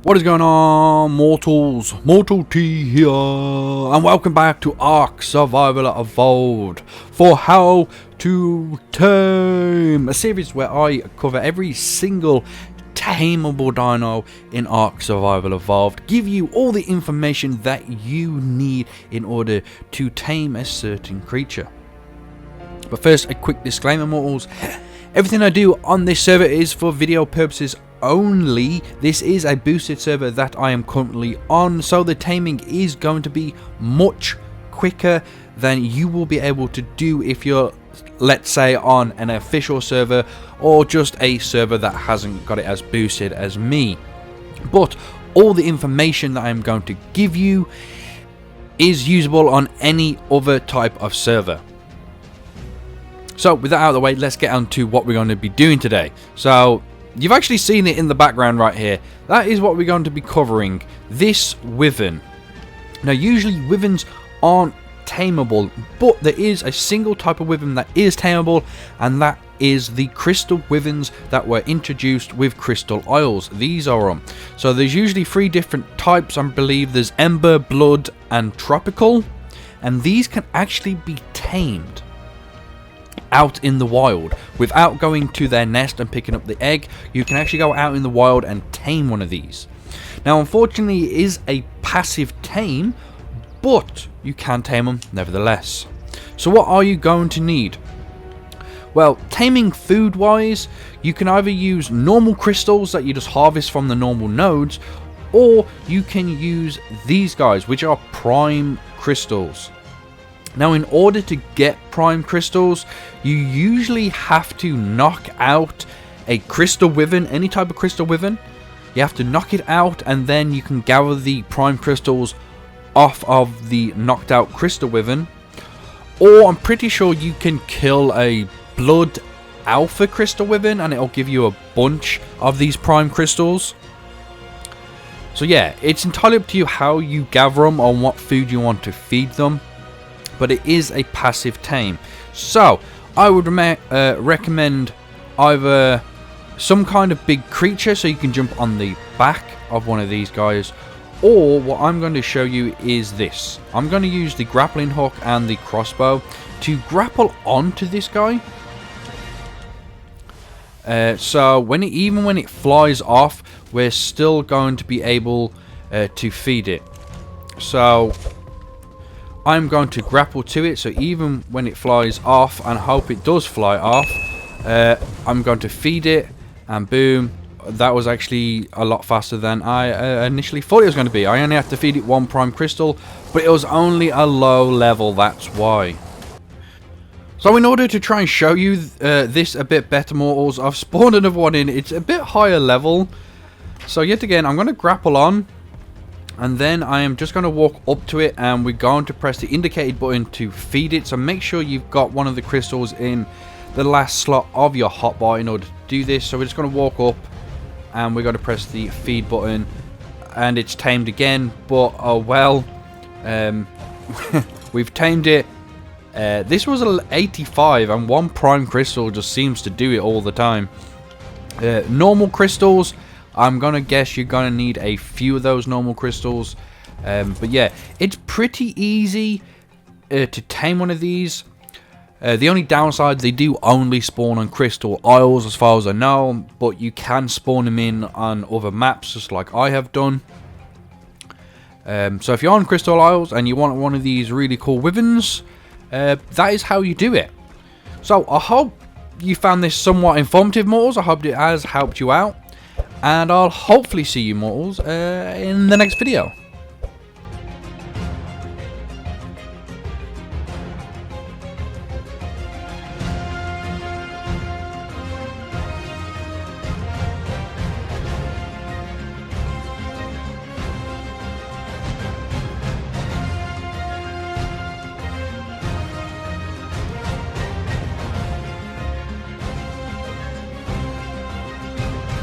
What is going on, mortals? Mortal T here, and welcome back to Ark Survival Evolved for How to Tame, a series where I cover every single tameable dino in Ark Survival Evolved, give you all the information that you need in order to tame a certain creature. But first, a quick disclaimer, mortals. Everything I do on this server is for video purposes only. This is a boosted server that I am currently on, so the taming is going to be much quicker than you will be able to do if you're, let's say, on an official server or just a server that hasn't got it as boosted as me. But all the information that I'm going to give you is usable on any other type of server. So with that out of the way, let's get on to what we're going to be doing today. So you've actually seen it in the background right here. That is what we're going to be covering. This wyvern. Now usually wyverns aren't tameable, but there is a single type of wyvern that is tameable, and that is the crystal wyverns that were introduced with crystal oils. These are them. So there's usually 3 different types. I believe there's ember, blood and tropical, and these can actually be tamed out in the wild without going to their nest and picking up the egg. You can actually go out in the wild and tame one of these. Now unfortunately it is a passive tame, but you can tame them nevertheless. So what are you going to need? Well, taming food wise, you can either use normal crystals that you just harvest from the normal nodes, or you can use these guys, which are prime crystals. Now in order to get prime crystals, you usually have to knock out a crystal wyvern, any type of crystal wyvern. You have to knock it out, and then you can gather the prime crystals off of the knocked out crystal wyvern. Or I'm pretty sure you can kill a blood alpha crystal wyvern and it'll give you a bunch of these prime crystals. So yeah, it's entirely up to you how you gather them or what food you want to feed them. But it is a passive tame. So I would recommend either some kind of big creature so you can jump on the back of one of these guys, or what I'm going to show you is this. I'm going to use the grappling hook and the crossbow to grapple onto this guy. So even when it flies off, we're still going to be able to feed it. So I'm going to grapple to it, so even when it flies off, and I hope it does fly off, I'm going to feed it, and boom, that was actually a lot faster than I initially thought it was going to be. I only have to feed it 1 prime crystal, but it was only a low level, that's why. So in order to try and show you this a bit better, mortals, I've spawned another one in. It's a bit higher level, so yet again I'm going to grapple on, and then I am just going to walk up to it, and we're going to press the indicated button to feed it. So make sure you've got one of the crystals in the last slot of your hotbar in order to do this. So we're just going to walk up, and we're going to press the feed button, and it's tamed again. But oh well, we've tamed it. This was an 85, and 1 prime crystal just seems to do it all the time. Normal crystals, I'm gonna guess you're gonna need a few of those normal crystals, but yeah, it's pretty easy to tame one of these. The only downside, they do only spawn on crystal isles as far as I know, but you can spawn them in on other maps just like I have done. So if you're on crystal isles and you want one of these really cool wyverns, that is how you do it. So I hope you found this somewhat informative, mortals. I hope it has helped you out, and I'll hopefully see you, mortals, in the next video.